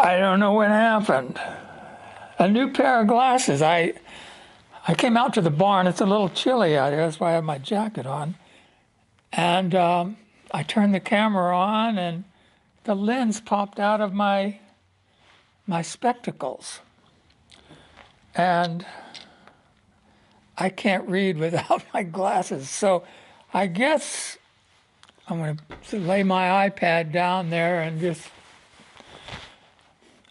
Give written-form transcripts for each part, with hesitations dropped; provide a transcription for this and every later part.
I don't know what happened. A new pair of glasses. I came out to the barn. It's a little chilly out here. That's why I have my jacket on. And I turned the camera on, and the lens popped out of my spectacles. And I can't read without my glasses. So I guess I'm going to lay my iPad down there and just...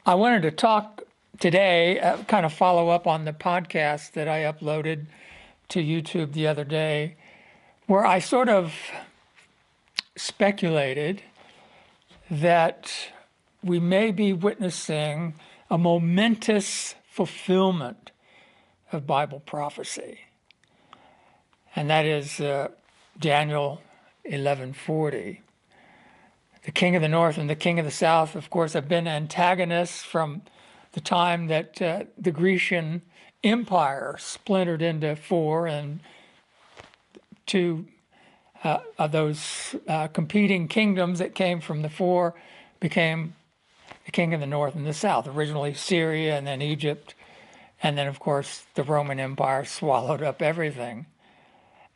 I wanted to talk today, kind of follow up on the podcast that I uploaded to YouTube the other day, where I sort of speculated that we may be witnessing a momentous fulfillment of Bible prophecy. And that is Daniel 11:40. The king of the north and the king of the south, of course, have been antagonists from the time that the Grecian Empire splintered into four, and two of those competing kingdoms that came from the four became the king of the north and the south. Originally Syria and then Egypt. And then, of course, the Roman Empire swallowed up everything.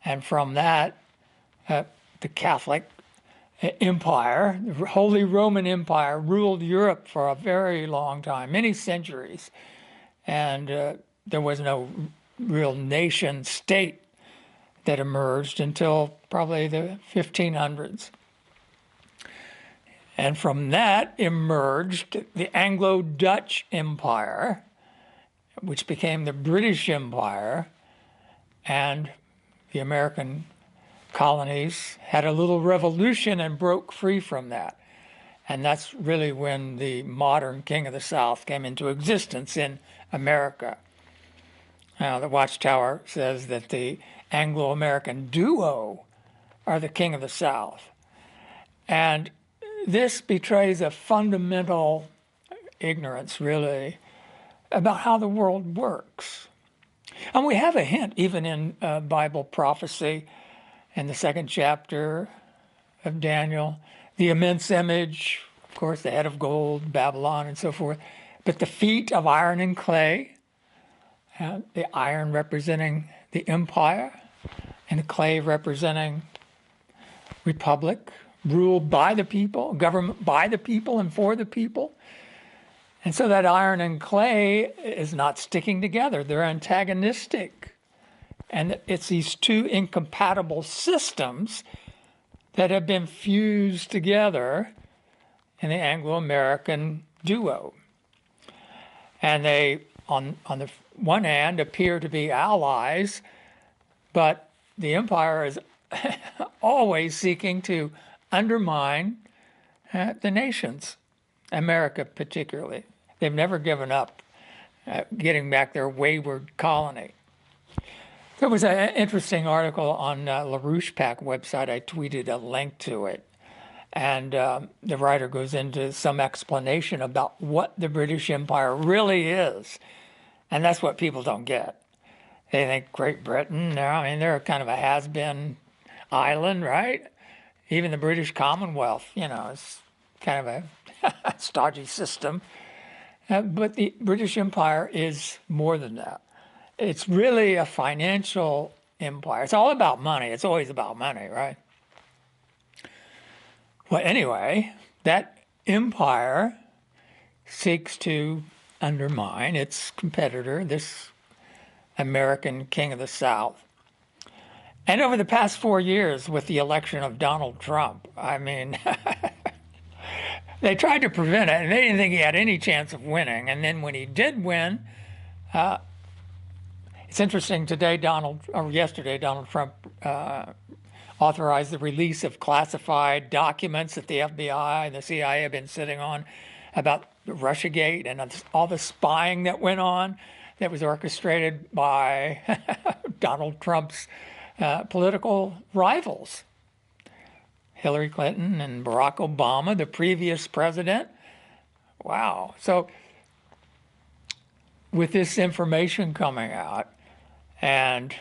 And from that, the Catholic Empire, the Holy Roman Empire, ruled Europe for a very long time, many centuries. And there was no real nation state that emerged until probably the 1500s. And from that emerged the Anglo-Dutch Empire, which became the British Empire, and the American colonies had a little revolution and broke free from that. And that's really when the modern King of the South came into existence in America. Now, the Watchtower says that the Anglo-American duo are the King of the South. And this betrays a fundamental ignorance, really, about how the world works. And we have a hint, even in Bible prophecy, in the second chapter of Daniel, the immense image, of course, the head of gold, Babylon, and so forth, but the feet of iron and clay, the iron representing the empire, and the clay representing republic, ruled by the people, government by the people and for the people. And so that iron and clay is not sticking together. They're antagonistic. And it's these two incompatible systems that have been fused together in the Anglo-American duo. And they, on the one hand, appear to be allies, but the empire is always seeking to undermine the nations, America particularly. They've never given up getting back their wayward colony. There was an interesting article on LaRouche Pack website. I tweeted a link to it. And the writer goes into some explanation about what the British Empire really is. And that's what people don't get. They think Great Britain, they're kind of a has-been island, right? Even the British Commonwealth, is kind of a stodgy system. But the British Empire is more than that. It's really a financial empire. It's all about money. It's always about money, right? Well, anyway, that empire seeks to undermine its competitor, this American King of the South. And over the past 4 years with the election of Donald Trump, they tried to prevent it, and they didn't think he had any chance of winning. And then when he did win, it's interesting, yesterday, Donald Trump authorized the release of classified documents that the FBI and the CIA have been sitting on about Russiagate and all the spying that went on that was orchestrated by Donald Trump's political rivals. Hillary Clinton and Barack Obama, the previous president. Wow. So with this information coming out, and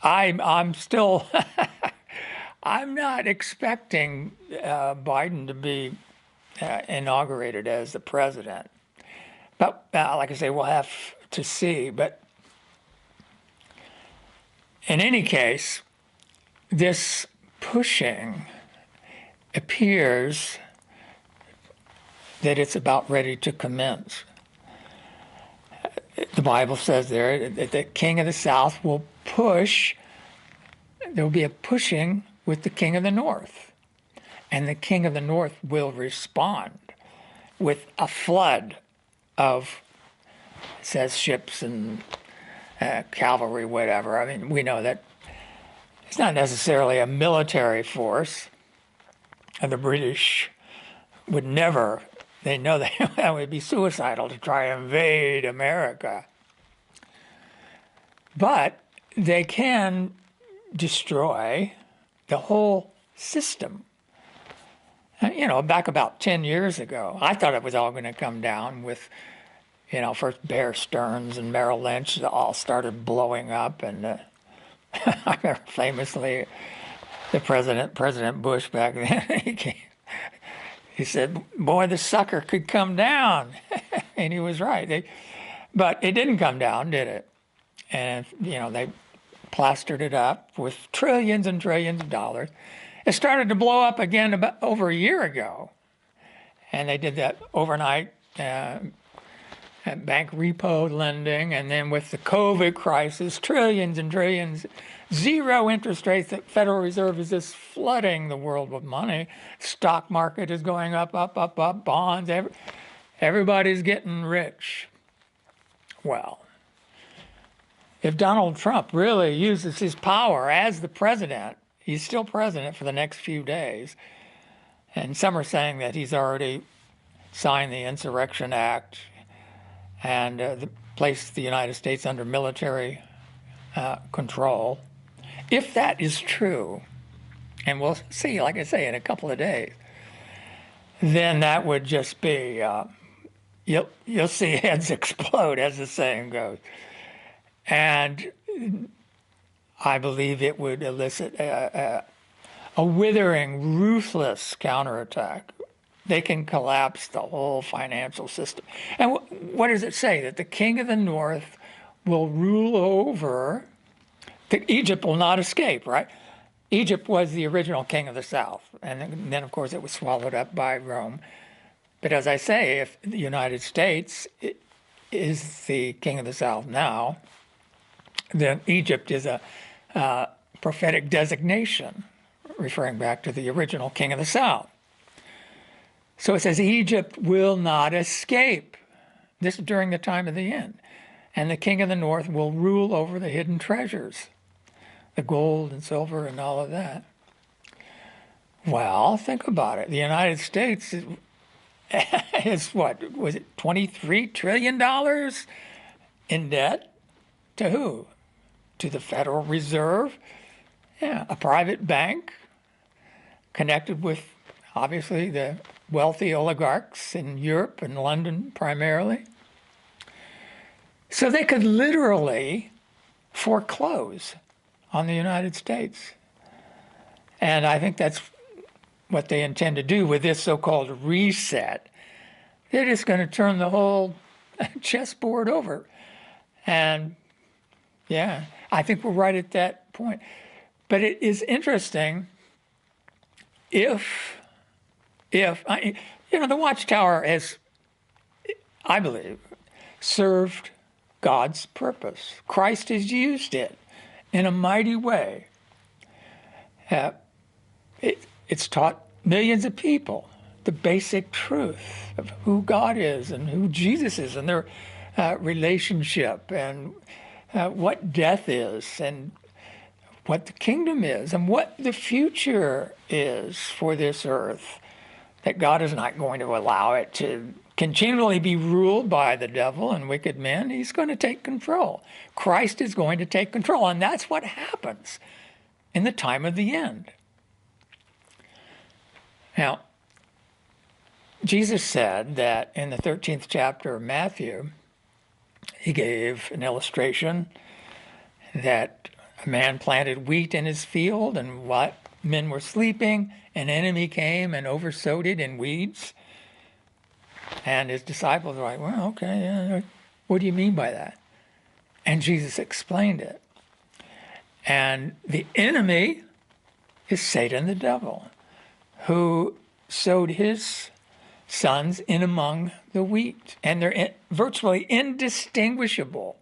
I'm still, I'm not expecting Biden to be inaugurated as the president. But like I say, we'll have to see. But in any case, this pushing appears that it's about ready to commence. The Bible says there that the king of the south will push, there will be a pushing with the king of the north. And the king of the north will respond with a flood of, it says, ships and cavalry, whatever. I mean, we know that it's not necessarily a military force. And the British would never, they know that would be suicidal to try and invade America. But they can destroy the whole system. You know, back about 10 years ago, I thought it was all going to come down with, you know, first Bear Stearns and Merrill Lynch all started blowing up. And I remember famously the President Bush back then, he said, boy, the sucker could come down. And he was right. But it didn't come down, did it? And, you know, they plastered it up with trillions and trillions of dollars. It started to blow up again about over a year ago. And they did that overnight bank repo lending. And then with the COVID crisis, trillions and trillions, zero interest rates. The Federal Reserve is just flooding the world with money. Stock market is going up, up, up, up. Bonds, everybody's getting rich. Well, if Donald Trump really uses his power as the president, he's still president for the next few days. And some are saying that he's already signed the Insurrection Act and placed the United States under military control. If that is true, and we'll see, like I say, in a couple of days, then that would just be, you'll see heads explode, as the saying goes. And I believe it would elicit a withering, ruthless counterattack. They can collapse the whole financial system. And what does it say? That the king of the north will rule over, Egypt will not escape, right? Egypt was the original king of the south. And then, of course, it was swallowed up by Rome. But as I say, if the United States is the king of the south now, then Egypt is a prophetic designation, referring back to the original king of the south. So it says Egypt will not escape. This is during the time of the end. And the king of the north will rule over the hidden treasures, the gold and silver and all of that. Well, think about it. The United States is what, was it $23 trillion in debt? To who? To the Federal Reserve, yeah, a private bank connected with, obviously, the wealthy oligarchs in Europe and London primarily. So they could literally foreclose on the United States. And I think that's what they intend to do with this so-called reset. They're just going to turn the whole chessboard over. And yeah, I think we're right at that point. But it is interesting if the Watchtower has, I believe, served God's purpose. Christ has used it in a mighty way. It's taught millions of people the basic truth of who God is and who Jesus is and their relationship and what death is and what the kingdom is and what the future is for this earth, that God is not going to allow it to continually be ruled by the devil and wicked men. He's going to take control. Christ is going to take control, and that's what happens in the time of the end. Now, Jesus said that in the 13th chapter of Matthew, he gave an illustration that a man planted wheat in his field, and what men were sleeping, an enemy came and oversowed it in weeds. And his disciples were like, well, okay, yeah, what do you mean by that? And Jesus explained it. And the enemy is Satan the devil, who sowed his sons in among the wheat. And they're virtually indistinguishable.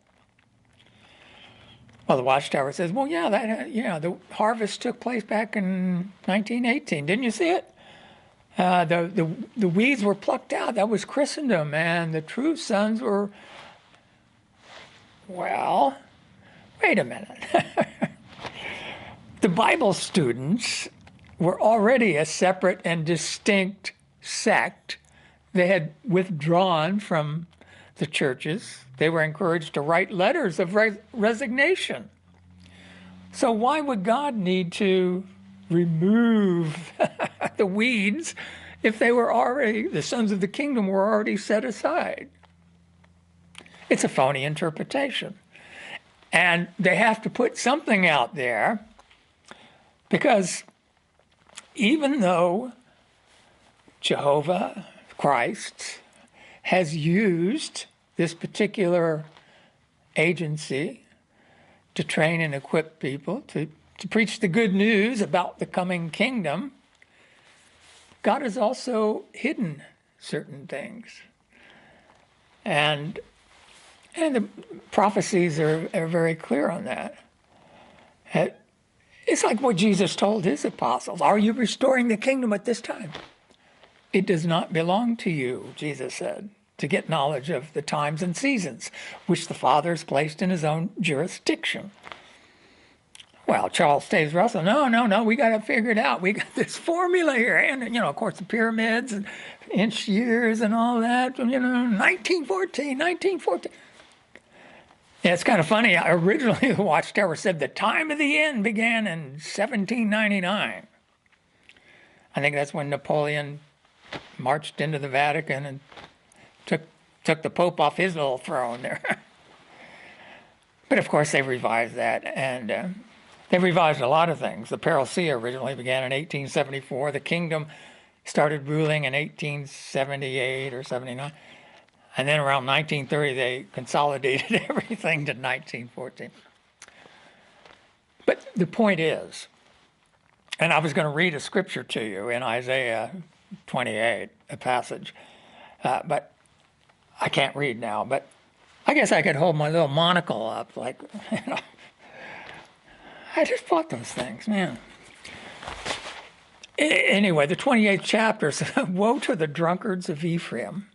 Well, the Watchtower says, well, yeah, the harvest took place back in 1918. Didn't you see it? The weeds were plucked out. That was Christendom. And the true sons were, well, wait a minute. The Bible students were already a separate and distinct sect. They had withdrawn from the churches. They were encouraged to write letters of resignation. So why would God need to remove the weeds if they were already, the sons of the kingdom were already set aside? It's a phony interpretation. And they have to put something out there, because even though Jehovah, Christ, has used this particular agency to train and equip people to preach the good news about the coming kingdom, God has also hidden certain things. And the prophecies are very clear on that. It's like what Jesus told his apostles. Are you restoring the kingdom at this time? It does not belong to you, Jesus said, to get knowledge of the times and seasons, which the Father has placed in his own jurisdiction. Well, Charles Taze Russell, no, we got to figure it out. We got this formula here. And, of course, the pyramids and inch years and all that, 1914. Yeah, it's kind of funny. Originally, the Watchtower said the time of the end began in 1799. I think that's when Napoleon marched into the Vatican and took the Pope off his little throne there. But of course, they revised that, and they revised a lot of things. The parousia originally began in 1874. The kingdom started ruling in 1878 or 79. And then around 1930, they consolidated everything to 1914. But the point is, and I was going to read a scripture to you in Isaiah 28, a passage, but I can't read now. But I guess I could hold my little monocle up, like, I just bought those things, man. Anyway, the 28th chapter says, woe to the drunkards of Ephraim.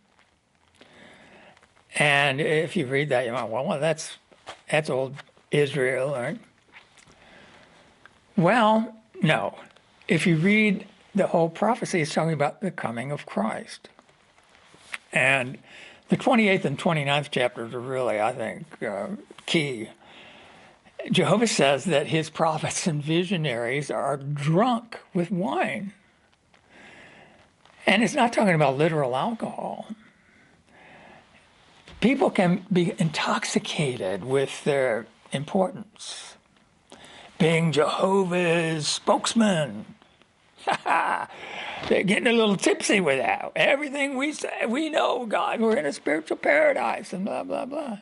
And if you read that, you might, well, that's old Israel, right? Well, no. If you read the whole prophecy, it's talking about the coming of Christ. And the 28th and 29th chapters are really, I think, key. Jehovah says that his prophets and visionaries are drunk with wine. And it's not talking about literal alcohol. People can be intoxicated with their importance. Being Jehovah's spokesman. They're getting a little tipsy with that. Everything we say, we know God, we're in a spiritual paradise, and blah, blah, blah.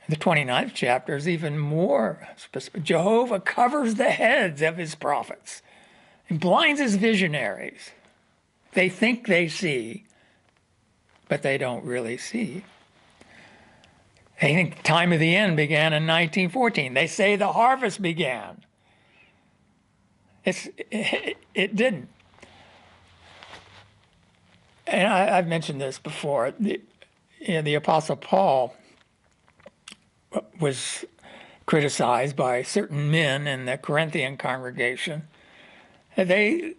The 29th chapter is even more specific. Jehovah covers the heads of his prophets and blinds his visionaries. They think they see, but they don't really see. They think the time of the end began in 1914. They say the harvest began. It didn't. And I've mentioned this before. The Apostle Paul was criticized by certain men in the Corinthian congregation. They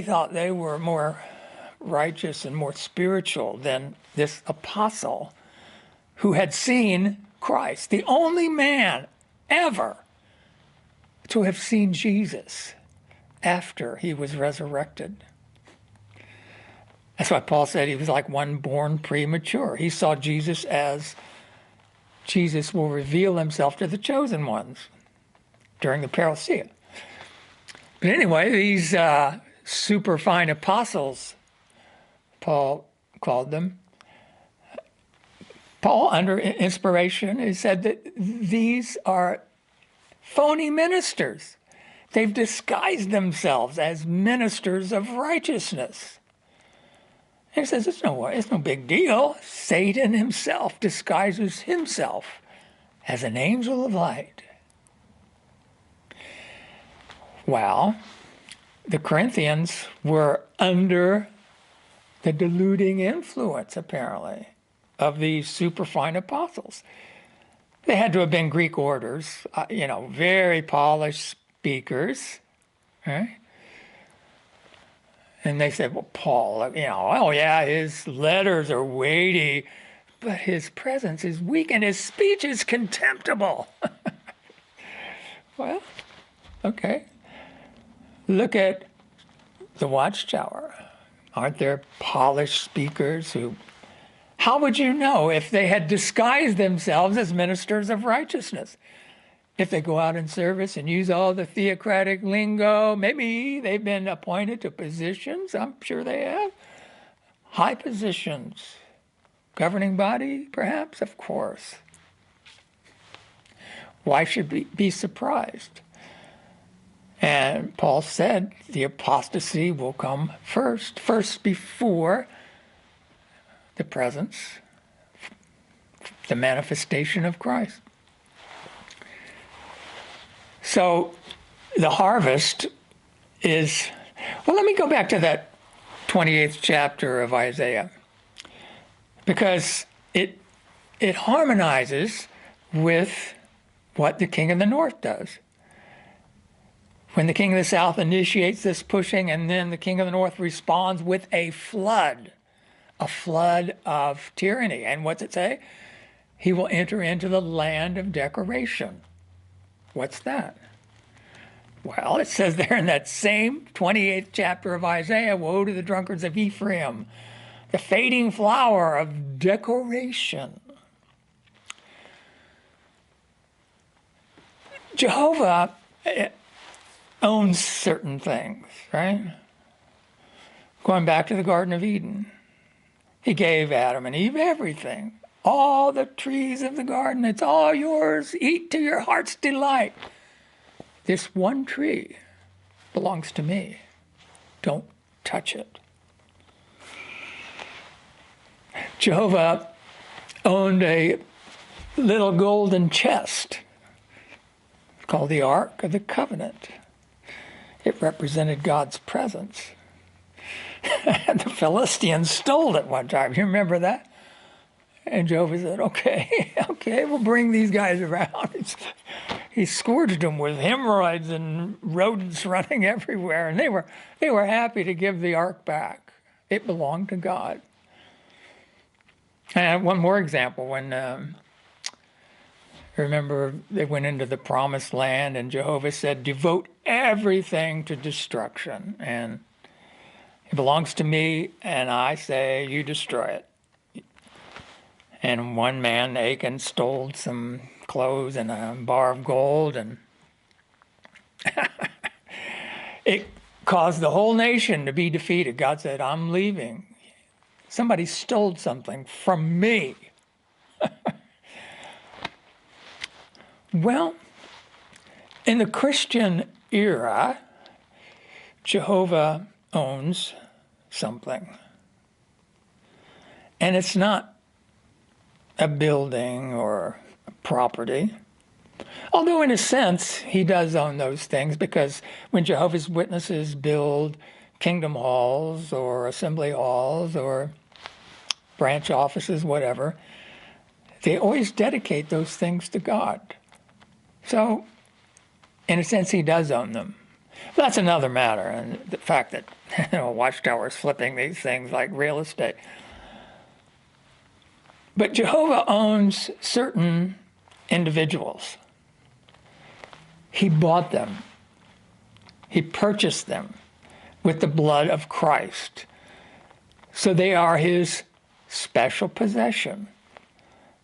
thought they were more righteous and more spiritual than this apostle who had seen Christ, the only man ever to have seen Jesus after he was resurrected. That's why Paul said he was like one born premature. He saw Jesus as Jesus will reveal himself to the chosen ones during the parousia. But anyway, these super fine apostles, Paul called them. Paul, under inspiration, he said that these are phony ministers. They've disguised themselves as ministers of righteousness. And he says, it's no big deal. Satan himself disguises himself as an angel of light. Well, the Corinthians were under the deluding influence, apparently, of these superfine apostles. They had to have been Greek orders, very polished speakers, right? And they said, well, Paul, oh yeah, his letters are weighty, but his presence is weak and his speech is contemptible. Well, okay. Look at the Watchtower. Aren't there polished speakers who... How would you know if they had disguised themselves as ministers of righteousness? If they go out in service and use all the theocratic lingo, maybe they've been appointed to positions. I'm sure they have. High positions. Governing body, perhaps? Of course. Why should we be surprised? And Paul said the apostasy will come first before the presence, the manifestation of Christ. So the harvest is, well, let me go back to that 28th chapter of Isaiah, because it harmonizes with what the king of the north does. When the king of the south initiates this pushing, and then the king of the north responds with a flood of tyranny. And what's it say? He will enter into the land of decoration. What's that? Well, it says there in that same 28th chapter of Isaiah, woe to the drunkards of Ephraim, the fading flower of decoration. Jehovah owns certain things, right? Going back to the Garden of Eden, he gave Adam and Eve everything. All the trees of the garden, it's all yours. Eat to your heart's delight. This one tree belongs to me. Don't touch it. Jehovah owned a little golden chest called the Ark of the Covenant. It represented God's presence. And the Philistines stole it one time. You remember that? And Jehovah said, okay, we'll bring these guys around. He scourged them with hemorrhoids and rodents running everywhere. And they were happy to give the ark back. It belonged to God. And one more example, when remember they went into the promised land and Jehovah said, devote everything to destruction. And it belongs to me, and I say you destroy it. And one man, Achan, stole some clothes and a bar of gold, and it caused the whole nation to be defeated. God said, I'm leaving. Somebody stole something from me. Well, in the Christian era, Jehovah owns something. And it's not a building or a property. Although in a sense, he does own those things, because when Jehovah's Witnesses build kingdom halls or assembly halls or branch offices, whatever, they always dedicate those things to God. So, in a sense, he does own them. That's another matter, and the fact that Watchtower is flipping these things like real estate. But Jehovah owns certain individuals. He bought them. He purchased them with the blood of Christ. So they are his special possession,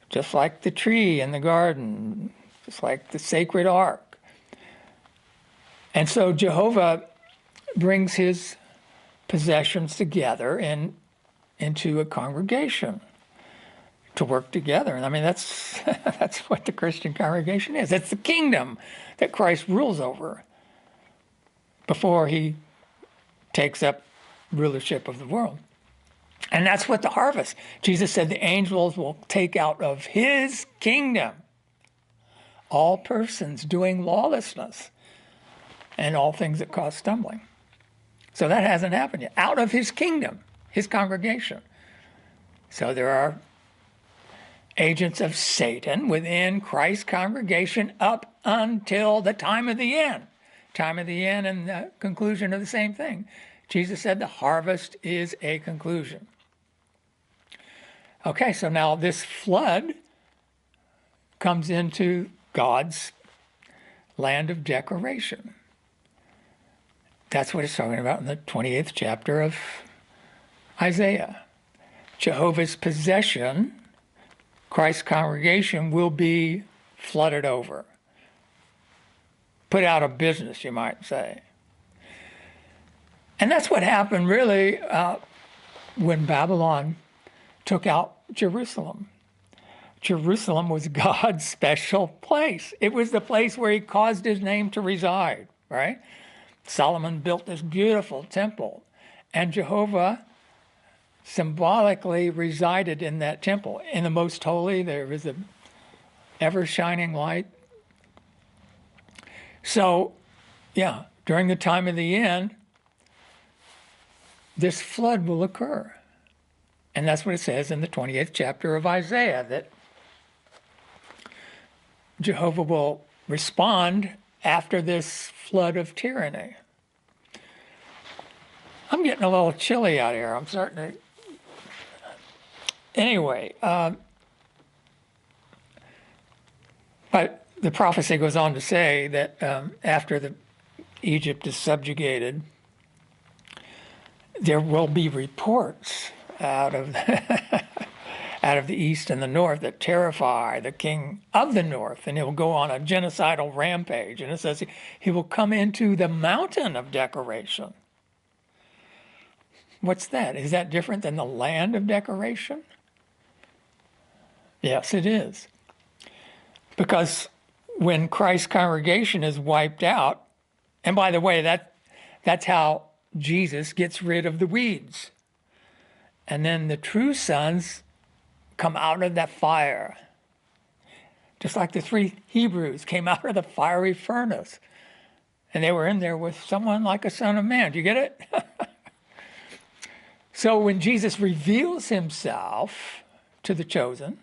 just like the tree in the garden, just like the sacred ark. And so Jehovah brings his possessions together in into a congregation to work together. And I mean, that's that's what the Christian congregation is. It's the kingdom that Christ rules over before he takes up rulership of the world. And that's what the harvest. Jesus said the angels will take out of his kingdom all persons doing lawlessness and all things that cause stumbling. So that hasn't happened yet. Out of his kingdom, his congregation. So there are agents of Satan within Christ's congregation up until the time of the end. Time of the end and the conclusion of the same thing. Jesus said the harvest is a conclusion. Okay, so now this flood comes into God's land of decoration. That's what it's talking about in the 28th chapter of Isaiah. Jehovah's possession, Christ's congregation, will be flooded over. Put out of business, you might say. And that's what happened really when Babylon took out Jerusalem. Jerusalem was God's special place. It was the place where he caused his name to reside, right? Solomon built this beautiful temple, and Jehovah symbolically resided in that temple. In the most holy, there was an ever-shining light. So, yeah, during the time of the end, this flood will occur. And that's what it says in the 28th chapter of Isaiah, that Jehovah will respond after this flood of tyranny. I'm getting a little chilly out here. I'm starting to... Anyway, but the prophecy goes on to say that after Egypt is subjugated, there will be reports out of out of the east and the north that terrify the king of the north, and he will go on a genocidal rampage. And it says he will come into the mountain of decoration. What's that? Is that different than the land of decoration? Yes, it is. Because when Christ's congregation is wiped out, and by the way, that's how Jesus gets rid of the weeds. And then the true sons come out of that fire. Just like the 3 Hebrews came out of the fiery furnace. And they were in there with someone like a son of man. Do you get it? So when Jesus reveals himself to the chosen,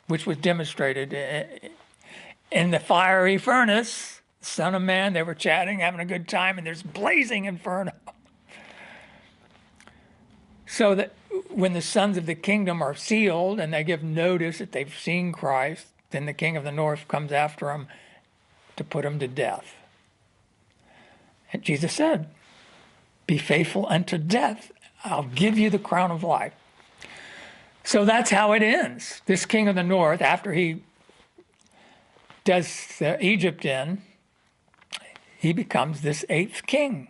which was demonstrated in the fiery furnace, Son of Man, they were chatting, having a good time, and there's blazing inferno. So that when the sons of the kingdom are sealed and they give notice that they've seen Christ, then the king of the north comes after them to put them to death. And Jesus said, be faithful unto death. I'll give you the crown of life. So that's how it ends. This king of the north, after he does Egypt in, he becomes this 8th king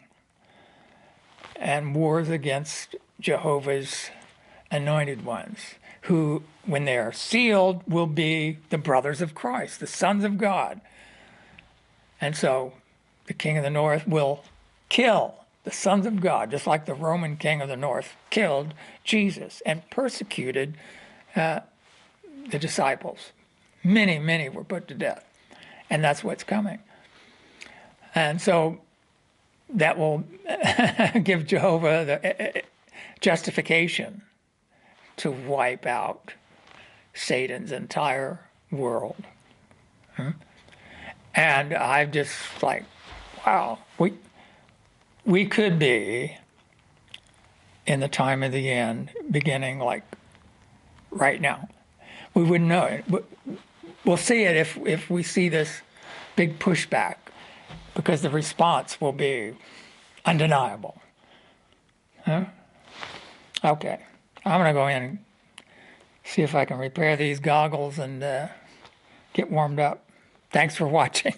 and wars against Jehovah's anointed ones, who, when they are sealed, will be the brothers of Christ, the sons of God. And so the king of the north will kill the sons of God, just like the Roman king of the north killed Jesus and persecuted the disciples. Many, many were put to death. And that's what's coming. And so that will give Jehovah the justification to wipe out Satan's entire world. And I'm just like, wow, we could be in the time of the end, beginning like right now. We wouldn't know it. We'll see it if we see this big pushback, because the response will be undeniable. Huh? Okay, I'm going to go in and see if I can repair these goggles and get warmed up. Thanks for watching.